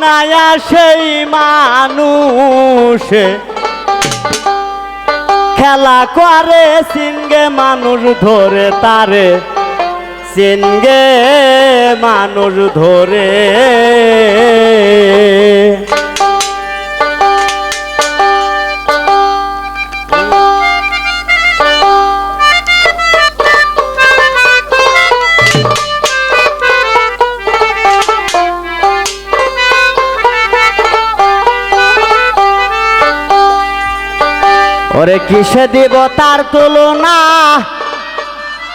বানায়া সেই মানুষে খেলা করে সিনগে মানুষ ধরে তারে সিনগে মানুষ ধরে ওরে কিসে দিব তার তুলনা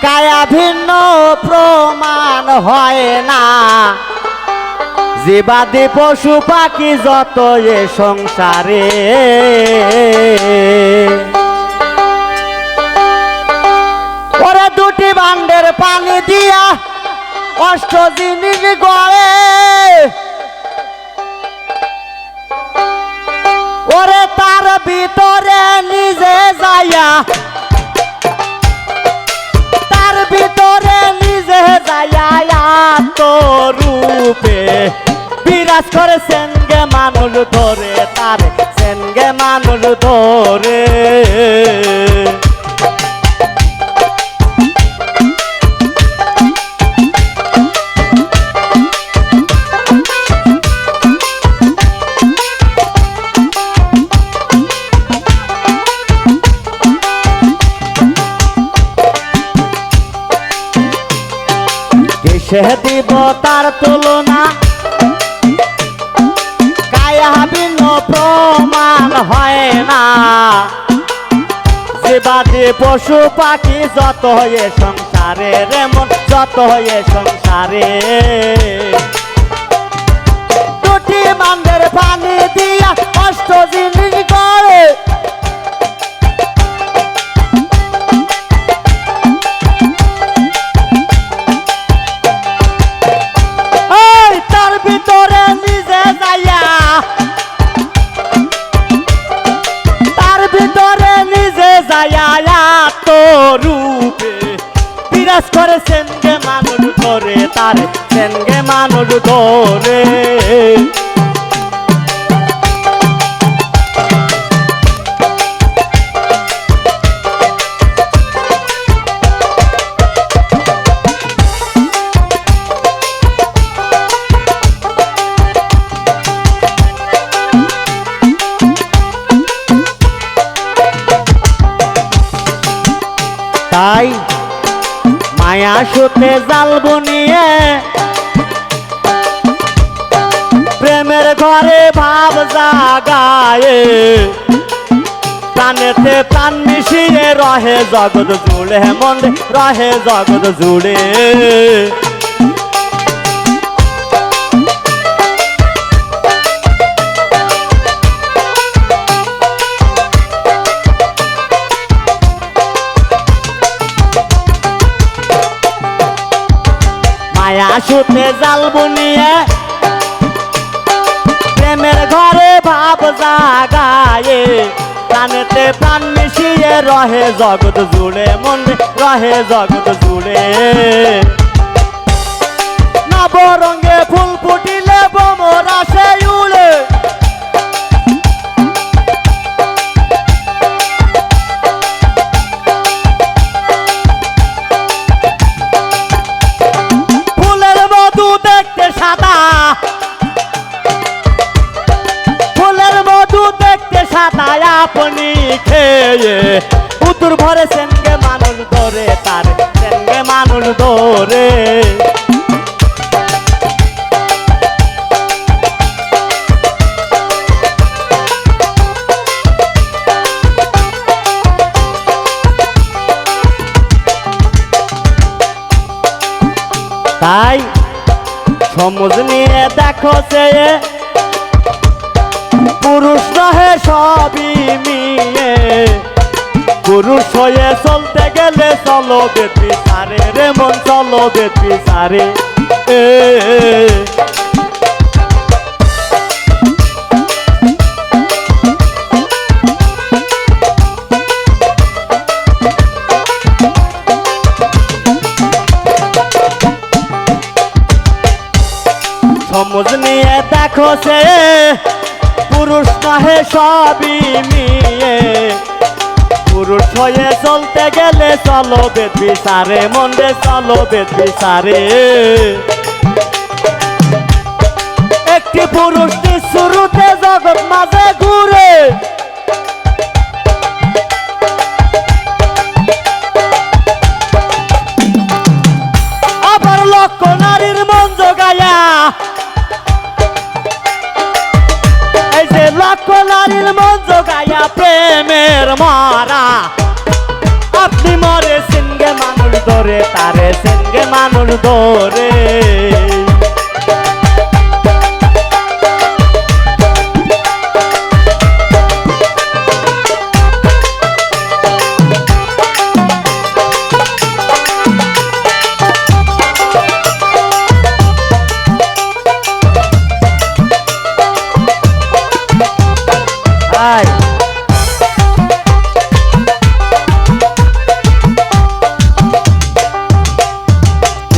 কায়া ভিন্ন প্রমাণ হয় না জীবাদি পশু পাখি যত এ সংসারে ওরে দুটি ভান্ডের পানি দিয়া অষ্ট জিনিস গড়ে ওরে তার ভিতরে নিজে যাইয়া তার ভিতরে নিজে যাইয়া রূপে বিরাজ করে সেনগে মানুষ ধরে তার সেনগে মানুষ ধরে সে দিব তার তুলনা কায়া ভিন্ন প্রমাণ হয় না জীবাদি পশু পাখি যত হয়ে সংসারে রে মন যত হয়ে সংসারে দুটি বান্ডের পানি দিয়া অষ্ট জিনিস গড়ে রূপে বিরাজ করে সেনগে মানুষ ধরে তার সেনগে মানুষ ধরে তাই মায়া সুতে জাল বুনিয়ে প্রেমের ঘরে ভাব জাগায়ে প্রাণেতে প্রাণ মিশিয়ে রহে জগৎ জুড়ে মন রহে জগৎ জুড়ে মায়া সুতে জাল বুনিয়ে প্রেমের ঘরে ভাব জাগায়ে প্রাণেতে প্রাণ মিশিয়ে রহে জগৎ জুড়ে মন রহে জগৎ জুড়ে নবরঙ্গে ফুল ফুটিলে ভ্রমর আসে উড়ে আপনি খেয়ে পুতুর ভরে সেনগে মানুষ ধরে তার সেনগে মানুষ ধরে তাই সমুজ নিয়ে দেখো সে পুরুষ নহে সবই মিয়ে পুরুষ হয়ে চলতে গেলে চলো বেতি সারে রে মন চলো বেতি সারে সমুজ নিয়ে দেখো সে পুরুষ নহে সবই মেয়ে পুরুষ হয়ে চলতে গেলে চলো বেদ বিচারে মন্দে চলো বেদ বিচারে একটি পুরুষ শুরুতে জগৎ মাঝে ঘুরে আবার লক্ষ নারীর মন জোগায়া এই যে লক্ষ নারীর মন জোগায়া প্রেমের মারা আপনি মরে সিনগে মানুষ ধরে তারে সিনগে মানুষ ধরে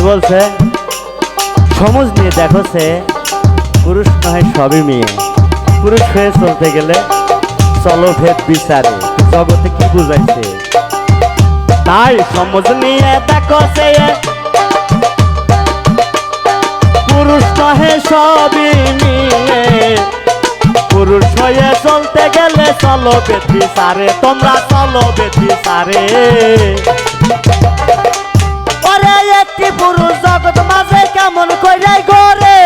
বলছে সমাজ নিয়ে দেখো সে পুরুষ নয় সবই মেয়ে পুরুষ হয়ে চলতে গেলে চলো ভেদ বিচারে জগতে কি বুঝাইছে তাই সমাজ নিয়ে দেখো সে পুরুষ নয় সবই মেয়ে পুরুষ হয়ে চলতে গেলে চলো ভেদ বিচারে তোমরা চলো ভেদ বিচারে একটি পুরুষ জগৎ মাঝে কেমন কইরে ঘরে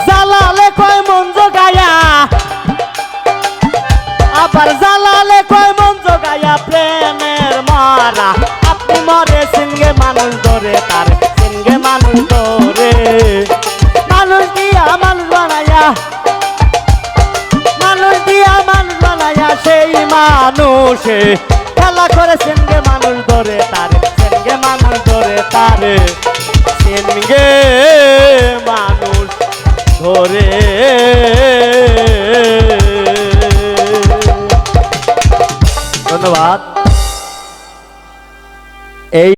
জালালে কয় মন জোগায়া আবার জালালে কয় মন জোগায়া প্রেমের মারা আপনি মরে সিনগে মানুষ ধরে তার সিনগে মানুষ ধরে মানুষ দিয়া মানুষ বানায়া সেই মানুষে খেলা করে সেনগে মানুষ ধরে তারে সেনগে মানুষ ধরে তারে সেনগে মানুষ ধরে ধন্যবাদ। এই